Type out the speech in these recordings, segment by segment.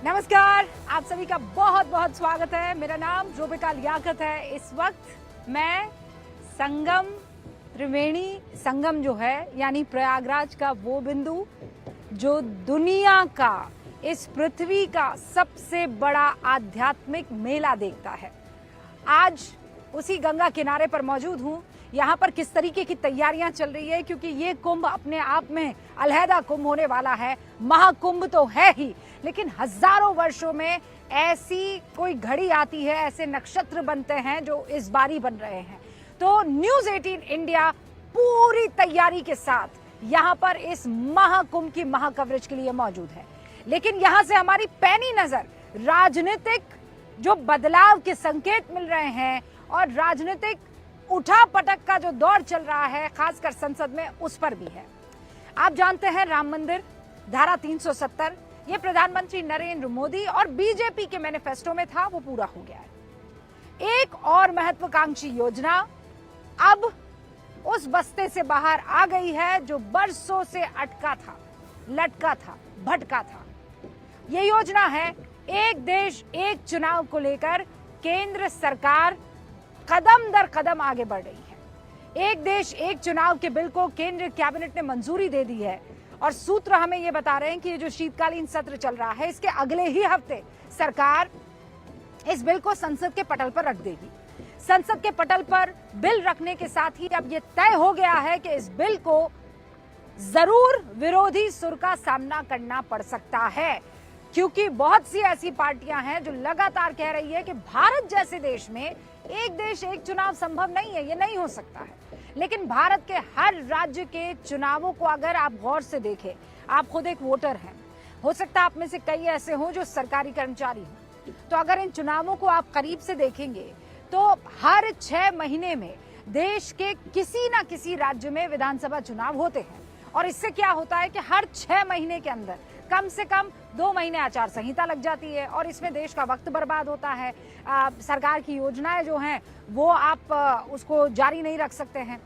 नमस्कार, आप सभी का बहुत बहुत स्वागत है। मेरा नाम जोबिका लियाकत है। इस वक्त मैं संगम त्रिवेणी संगम जो है यानी प्रयागराज का वो बिंदु जो दुनिया का, इस पृथ्वी का सबसे बड़ा आध्यात्मिक मेला देखता है, आज उसी गंगा किनारे पर मौजूद हूं। यहाँ पर किस तरीके की तैयारियां चल रही है, क्योंकि ये कुंभ अपने आप में अलहदा कुंभ होने वाला है। महाकुंभ तो है ही, लेकिन हजारों वर्षों में ऐसी कोई घड़ी आती है, ऐसे नक्षत्र बनते हैं जो इस बारी बन रहे हैं। तो न्यूज़ 18 इंडिया पूरी तैयारी के साथ यहाँ पर इस महाकुंभ की महाकवरेज के लिए मौजूद है। लेकिन यहाँ से हमारी पैनी नजर राजनीतिक जो बदलाव के संकेत मिल रहे हैं और राजनीतिक उठा पटक का जो दौर चल रहा है, खासकर संसद में, उस पर भी है। आप जानते हैं राम मंदिर, धारा 370, ये प्रधानमंत्री नरेंद्र मोदी और बीजेपी के मैनिफेस्टो में था, वो पूरा हो गया है। एक और महत्वाकांक्षी योजना अब उस बस्ते से बाहर आ गई है जो बरसों से अटका था, लटका था, भटका था। ये योजना है एक देश एक चुनाव को लेकर केंद्र सरकार कदम दर कदम आगे बढ़ रही है। एक देश एक चुनाव के बिल को केंद्र कैबिनेट ने मंजूरी दे दी है और सूत्र हमें ये बता रहे हैं कि ये जो शीतकालीन सत्र चल रहा है, इसके अगले ही हफ्ते सरकार इस बिल को संसद के पटल पर रख देगी। संसद के पटल पर बिल रखने के साथ ही अब ये तय हो गया है कि इस बिल को जरूर विरोधी सुर का सामना करना पड़ सकता है, क्योंकि बहुत सी ऐसी पार्टियां हैं जो लगातार कह रही है कि भारत जैसे देश में एक देश एक चुनाव संभव नहीं है, ये नहीं हो सकता है। लेकिन भारत के हर राज्य के चुनावों को अगर आप गौर से देखें, आप खुद एक वोटर हैं, हो सकता है आप में से कई ऐसे हों जो सरकारी कर्मचारी हों, तो अगर इन चुनावों को आप करीब से देखेंगे तो हर 6 महीने में देश के किसी न किसी राज्य में विधानसभा चुनाव होते हैं। और इससे क्या होता है कि हर 6 महीने के अंदर कम से कम 2 महीने आचार संहिता लग जाती है और इसमें देश का वक्त बर्बाद होता है। सरकार की योजनाएं जो हैं वो आप उसको जारी नहीं रख सकते हैं।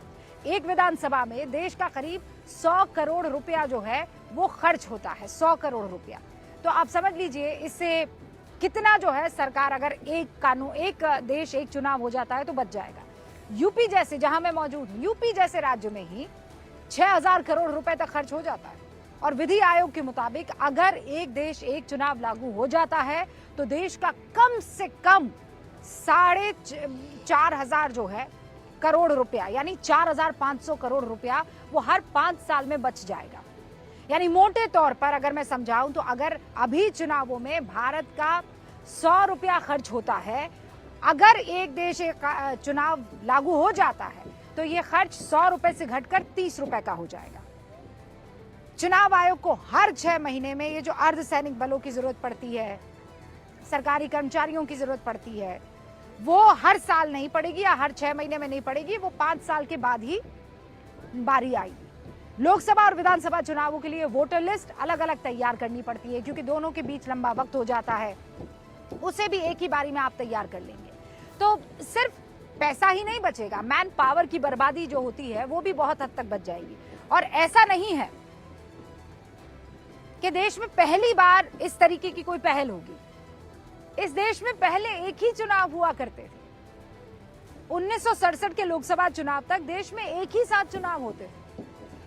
एक विधानसभा में देश का करीब 100 करोड़ रुपया जो है वो खर्च होता है, 100 करोड़ रुपया। तो आप समझ लीजिए इससे कितना जो है सरकार, अगर एक देश एक चुनाव हो जाता है तो बच जाएगा। यूपी जैसे, जहां मैं मौजूद हूं, यूपी जैसे राज्य में ही 6000 करोड़ रुपए तक खर्च हो जाता है। और विधि आयोग के मुताबिक अगर एक देश एक चुनाव लागू हो जाता है तो देश का कम से कम 4,500 जो है करोड़ रुपया, यानी 4,500 करोड़ रुपया वो हर 5 साल में बच जाएगा। यानी मोटे तौर पर अगर मैं समझाऊं तो अगर अभी चुनावों में भारत का 100 रुपया खर्च होता है, अगर एक देश एक चुनाव लागू हो जाता है तो ये खर्च 100 रुपए से घटकर 30 रुपए का हो जाएगा। चुनाव आयोग को हर 6 महीने में ये जो अर्धसैनिक बलों की जरूरत पड़ती है, सरकारी कर्मचारियों की जरूरत पड़ती है, वो हर साल नहीं पड़ेगी या हर 6 महीने में नहीं पड़ेगी, वो 5 साल के बाद ही बारी आएगी। लोकसभा और विधानसभा चुनावों के लिए वोटर लिस्ट अलग अलग तैयार करनी पड़ती है, क्योंकि दोनों के बीच लंबा वक्त हो जाता है। उसे भी एक ही बारी में आप तैयार कर लेंगे तो सिर्फ पैसा ही नहीं बचेगा, मैन पावर की बर्बादी जो होती है वो भी बहुत हद तक बच जाएगी। और ऐसा नहीं है कि देश में पहली बार इस तरीके की कोई पहल होगी। इस देश में पहले एक ही चुनाव हुआ करते थे। 1967 के लोकसभा चुनाव तक देश में एक ही साथ चुनाव होते थे,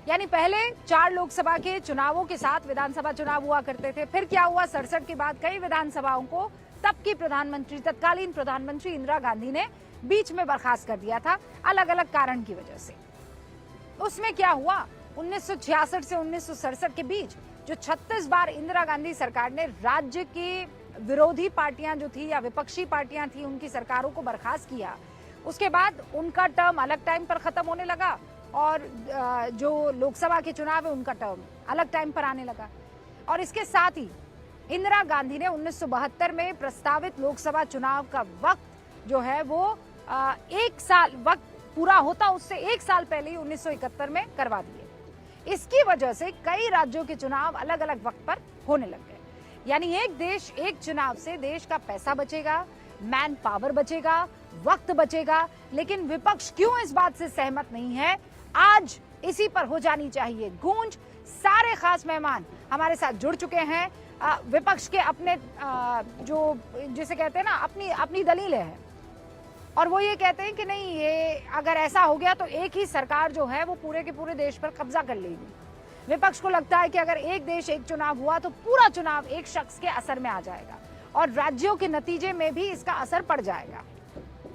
यानी पहले 4 लोकसभा के चुनावों के साथ विधानसभा चुनाव हुआ करते थे। फिर क्या हुआ, 67 के बाद कई विधानसभाओं को तब की प्रधानमंत्री, तत्कालीन प्रधानमंत्री इंदिरा गांधी ने बीच में बर्खास्त कर दिया था, अलग अलग कारण की वजह से। उसमें क्या हुआ, 1966 से 1967 के बीच जो 36 बार इंदिरा गांधी सरकार ने राज्य की विरोधी पार्टियां जो थी या विपक्षी पार्टियां थी उनकी सरकारों को बर्खास्त किया, उसके बाद उनका टर्म अलग टाइम पर खत्म होने लगा और जो लोकसभा के चुनाव है उनका टर्म अलग टाइम पर आने लगा। और इसके साथ ही इंदिरा गांधी ने 1972 में प्रस्तावित लोकसभा चुनाव का वक्त जो है वो 1 साल वक्त पूरा होता उससे 1 साल पहले ही 1971 में करवा दिए। इसकी वजह से कई राज्यों के चुनाव अलग अलग वक्त पर होने लग गए। यानी एक देश एक चुनाव से देश का पैसा बचेगा, मैन पावर बचेगा, वक्त बचेगा। लेकिन विपक्ष क्यों इस बात से सहमत नहीं है, आज इसी पर हो जानी चाहिए गूंज। सारे खास मेहमान हमारे साथ जुड़ चुके हैं। विपक्ष के अपने जो जिसे कहते हैं ना अपनी अपनी दलीलें हैं, और वो ये कहते हैं कि नहीं, ये अगर ऐसा हो गया तो एक ही सरकार जो है वो पूरे के पूरे देश पर कब्जा कर लेगी। विपक्ष को लगता है कि अगर एक देश एक चुनाव हुआ तो पूरा चुनाव एक शख्स के असर में आ जाएगा और राज्यों के नतीजे में भी इसका असर पड़ जाएगा।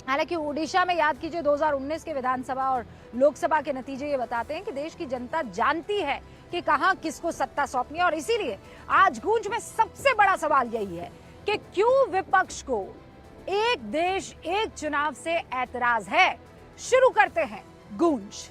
हालांकि उड़ीसा में याद कीजिए 2019 के विधानसभा और लोकसभा के नतीजे ये बताते हैं कि देश की जनता जानती है कि कहां किसको सत्ता सौंपनी है, और इसीलिए आज गूंज में सबसे बड़ा सवाल यही है कि क्यों विपक्ष को एक देश एक चुनाव से ऐतराज है। शुरू करते हैं गूंज।